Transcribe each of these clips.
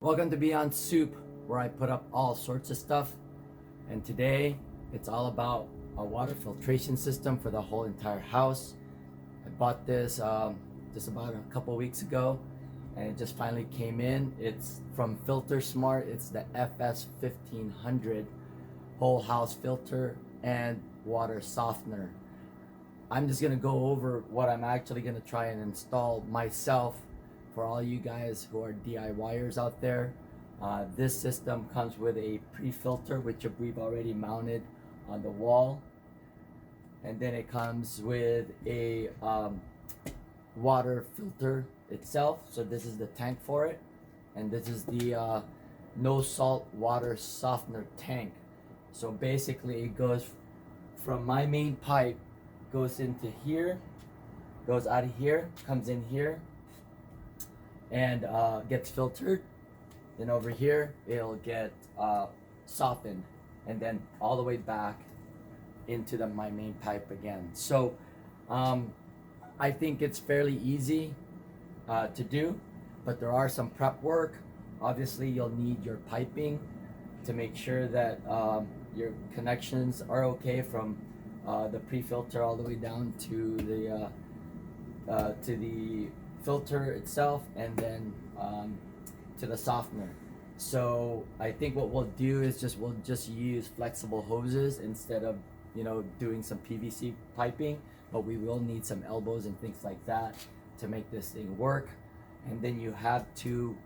Welcome to Beyond Soup, where I put up all sorts of stuff. And today, it's all about a water filtration system for the whole entire house. I bought this just about a couple weeks ago, and it just finally came in. It's from FilterSmart. It's the FS 1500 whole house filter and water softener. I'm just gonna go over what I'm actually gonna try and install myself for all you guys who are DIYers out there. This system comes with a pre-filter, which we've already mounted on the wall. And then it comes with a water filter itself. So this is the tank for it. And this is the no salt water softener tank. So basically it goes from my main pipe, goes into here, goes out of here, comes in here, and gets filtered. Then over here it'll get softened, and then all the way back into my main pipe again. So I think it's fairly easy to do, but there are some prep work. Obviously you'll need your piping to make sure that your connections are okay from the pre-filter all the way down to the filter itself, and then to the softener. So I think what we'll do is we'll just use flexible hoses instead of doing some PVC piping, but we will need some elbows and things like that to make this thing work. And then you have to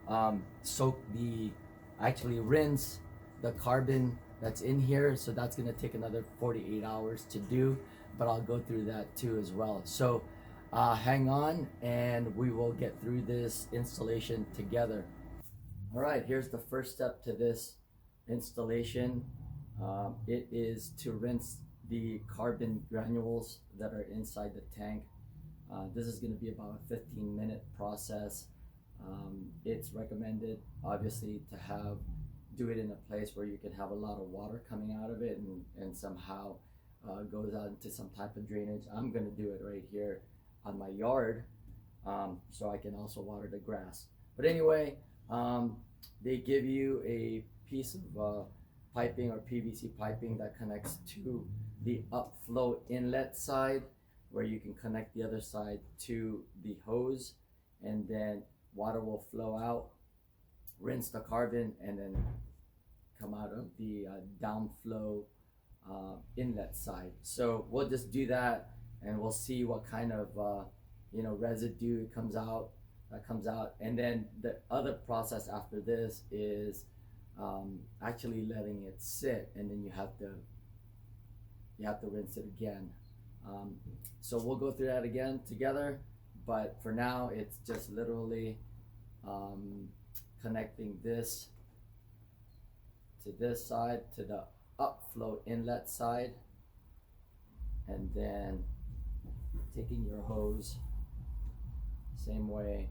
actually rinse the carbon that's in here, so that's going to take another 48 hours to do, but I'll go through that too as well. So hang on and we will get through this installation together. All right, here's the first step to this installation. It is to rinse the carbon granules that are inside the tank. This is going to be about a 15-minute process. It's recommended obviously to do it in a place where you can have a lot of water coming out of it and somehow goes out into some type of drainage. I'm going to do it right here on my yard, so I can also water the grass. But anyway, they give you a piece of piping or PVC piping that connects to the upflow inlet side, where you can connect the other side to the hose, and then water will flow out, rinse the carbon, and then come out of the downflow inlet side. So we'll just do that, and we'll see what kind of residue comes out. And then the other process after this is actually letting it sit, and then you have to rinse it again. So we'll go through that again together, but for now it's just literally connecting this to this side, to the upflow inlet side, and then taking your hose same way,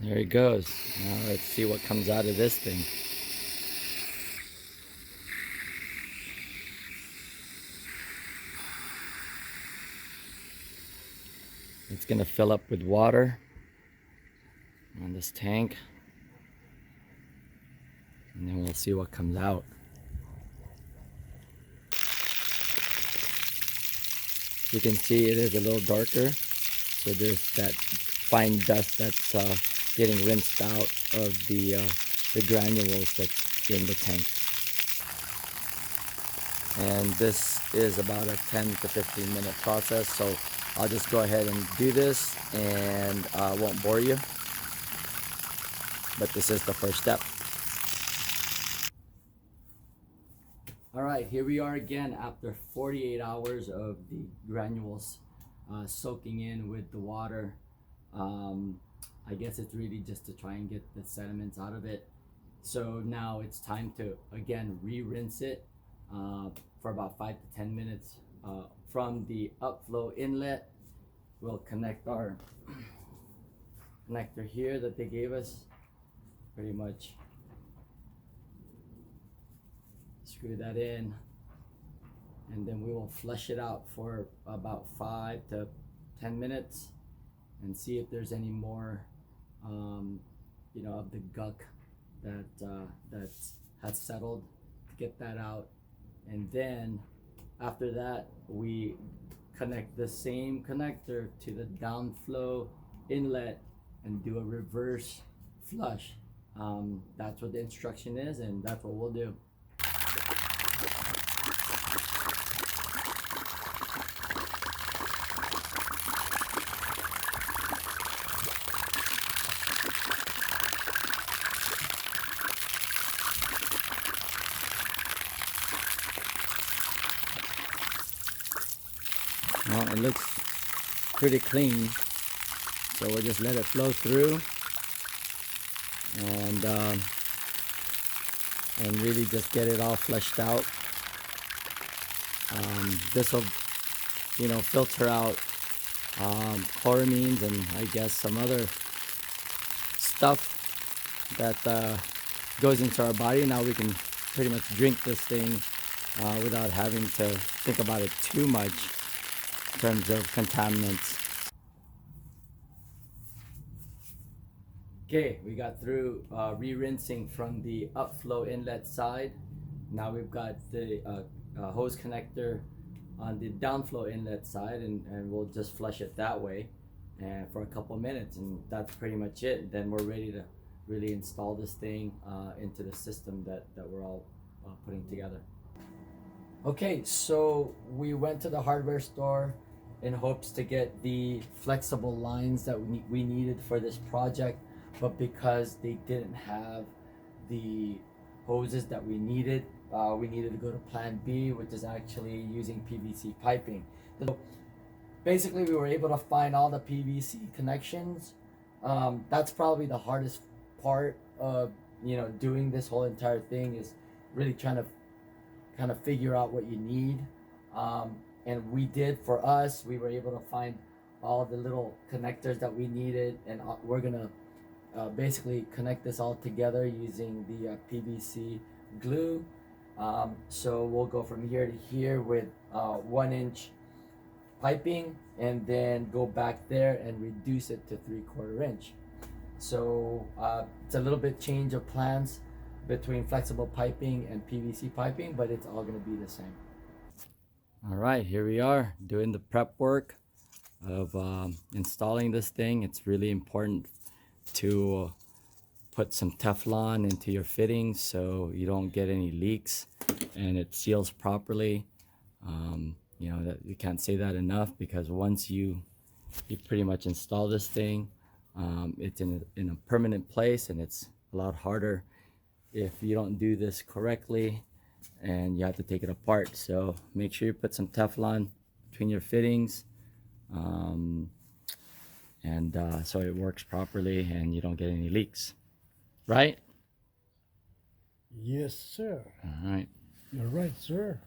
there it goes. Now let's see what comes out of this thing. It's gonna fill up with water on this tank, and then we'll see what comes out. You can see it is a little darker, so there's that fine dust that's getting rinsed out of the granules that's in the tank. And this is about a 10 to 15 minute process, so I'll just go ahead and do this, and I won't bore you, but this is the first step. All right, here we are again after 48 hours of the granules soaking in with the water. I guess it's really just to try and get the sediments out of it. So now it's time to again re-rinse it for about 5 to 10 minutes from the upflow inlet. We'll connect our connector here that they gave us, pretty much screw that in, and then we will flush it out for about 5 to 10 minutes and see if there's any more of the gunk that has settled, to get that out. And then after that, we connect the same connector to the downflow inlet and do a reverse flush. That's what the instruction is, and that's what we'll do. Well, it looks pretty clean, so we'll just let it flow through and really just get it all flushed out. This will, filter out chloramines and I guess some other stuff that goes into our body. Now we can pretty much drink this thing without having to think about it too much in terms of contaminants. Okay, we got through re-rinsing from the upflow inlet side. Now we've got the hose connector on the downflow inlet side, and we'll just flush it that way and for a couple minutes, and that's pretty much it. Then we're ready to really install this thing into the system that we're all putting together. Okay, so we went to the hardware store in hopes to get the flexible lines that we needed for this project, but because they didn't have the hoses that we needed to go to plan B, which is actually using PVC piping. So basically we were able to find all the PVC connections. That's probably the hardest part of doing this whole entire thing, is really trying to kind of figure out what you need. And we did. For us, we were able to find all the little connectors that we needed, and we're gonna basically connect this all together using the PVC glue. So we'll go from here to here with 1-inch piping, and then go back there and reduce it to 3/4 inch. So it's a little bit change of plans between flexible piping and PVC piping, but it's all going to be the same. All right, here we are doing the prep work of installing this thing. It's really important to put some Teflon into your fittings so you don't get any leaks and it seals properly. That you can't say that enough, because once you pretty much install this thing, it's in a permanent place, and it's a lot harder if you don't do this correctly and you have to take it apart. So make sure you put some Teflon between your fittings, so it works properly and you don't get any leaks, right? Yes, sir. All right. You're right, sir.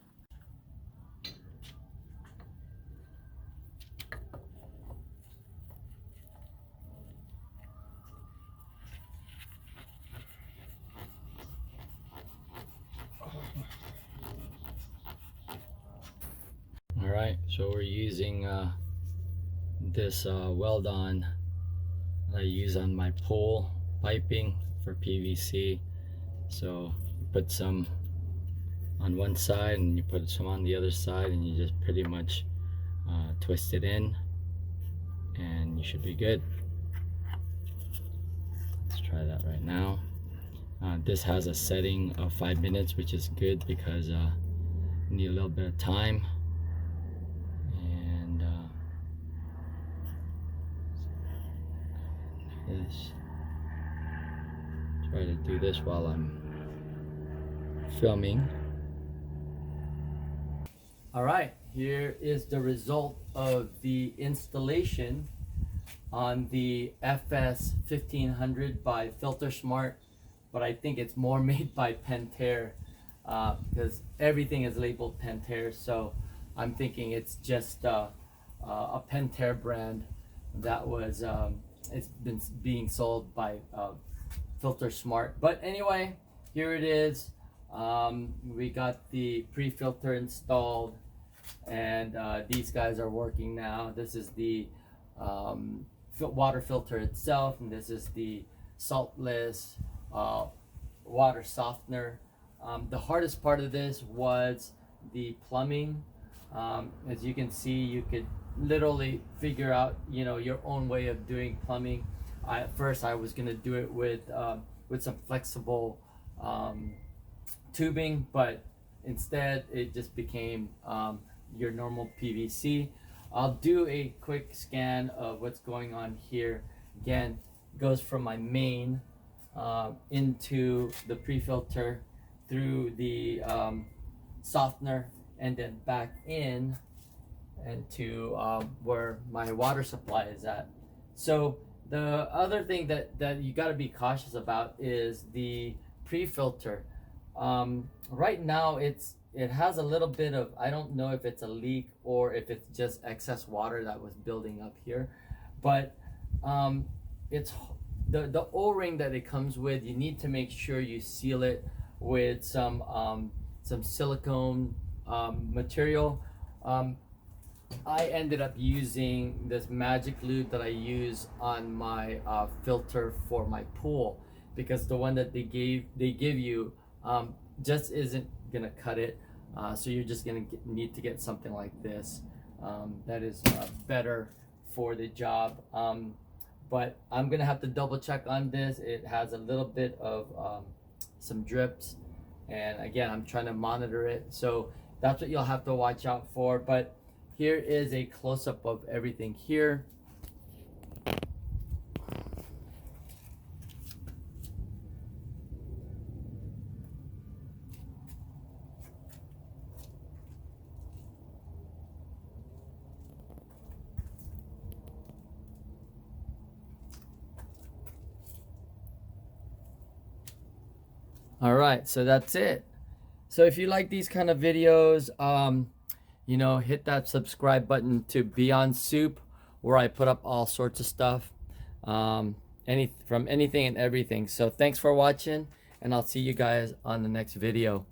All right, so we're using this weld-on that I use on my pool piping for PVC. So you put some on one side and you put some on the other side, and you just pretty much twist it in and you should be good. Let's try that right now. This has a setting of 5 minutes, which is good because you need a little bit of time. And try to do this while I'm filming. All right, here is the result of the installation on the FS 1500 by FilterSmart, but I think it's more made by Pentair because everything is labeled Pentair, so I'm thinking it's just a Pentair brand that was it's been being sold by FilterSmart. But anyway, here it is. We got the pre-filter installed. and these guys are working now. This is the water filter itself, and this is the saltless water softener. The hardest part of this was the plumbing. As you can see, you could literally figure out, you know, your own way of doing plumbing. At first I was gonna do it with some flexible tubing, but instead it just became your normal PVC. I'll do a quick scan of what's going on here. Again, goes from my main into the pre-filter, through the softener, and then back in and to where my water supply is at. So the other thing that you got to be cautious about is the pre-filter. Right now it has a little bit of, I don't know if it's a leak or if it's just excess water that was building up here, but it's the O-ring that it comes with. You need to make sure you seal it with some silicone material. I ended up using this magic lube that I use on my filter for my pool, because the one that they give you just isn't gonna cut it. So you're just gonna need to get something like this that is better for the job. But I'm gonna have to double check on this. It has a little bit of some drips, and again, I'm trying to monitor it, so that's what you'll have to watch out for. But here is a close-up of everything here. All right, so that's it. So if you like these kind of videos, you know, hit that subscribe button to Beyond Soup, where I put up all sorts of stuff, from anything and everything. So thanks for watching, and I'll see you guys on the next video.